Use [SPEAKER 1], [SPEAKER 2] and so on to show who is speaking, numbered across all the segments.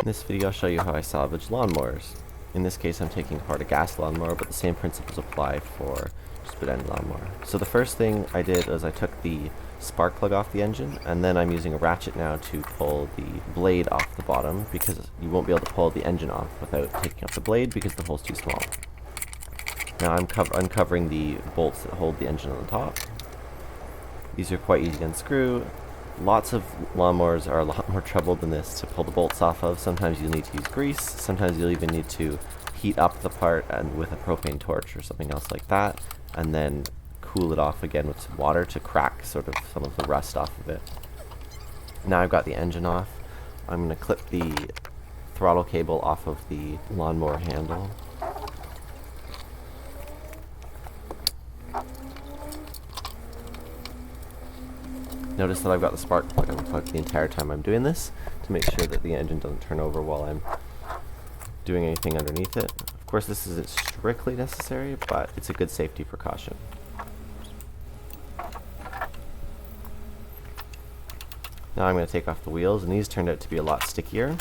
[SPEAKER 1] this video I'll show you how I salvage lawnmowers. In this case I'm taking apart a gas lawnmower, but the same principles apply for split end lawnmower. So the first thing I did was I took the spark plug off the engine, and then I'm using a ratchet now to pull the blade off the bottom, because you won't be able to pull the engine off without taking off the blade because the hole's too small. Now I'm uncovering the bolts that hold the engine on the top. These are quite easy to unscrew. Lots of lawnmowers are a lot more trouble than this to pull the bolts off of. Sometimes you'll need to use grease, sometimes you'll even need to heat up the part and with a propane torch or something else like that, and then cool it off again with some water to crack sort of some of the rust off of it. Now I've got the engine off. I'm going to clip the throttle cable off of the lawnmower handle. Notice that I've got the spark plug unplugged the entire time I'm doing this to make sure that the engine doesn't turn over while I'm doing anything underneath it. Of course, this isn't strictly necessary, but it's a good safety precaution. Now I'm going to take off the wheels, and these turned out to be a lot stickier.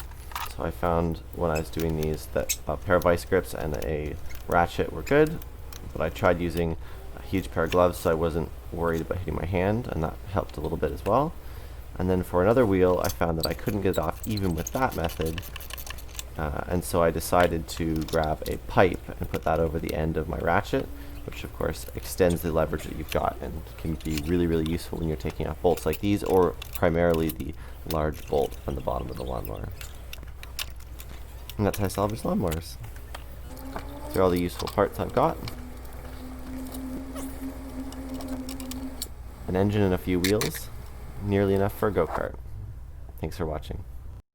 [SPEAKER 1] So I found when I was doing these that a pair of vice grips and a ratchet were good, but I tried using a huge pair of gloves so I wasn't worried about hitting my hand, and that helped a little bit as well. And then for another wheel I found that I couldn't get it off even with that method, and so I decided to grab a pipe and put that over the end of my ratchet, which of course extends the leverage that you've got and can be really useful when you're taking off bolts like these, or primarily the large bolt from the bottom of the lawnmower. And that's how I salvage lawnmowers. These are all the useful parts I've got. An engine and a few wheels, nearly enough for a go-kart. Thanks for watching.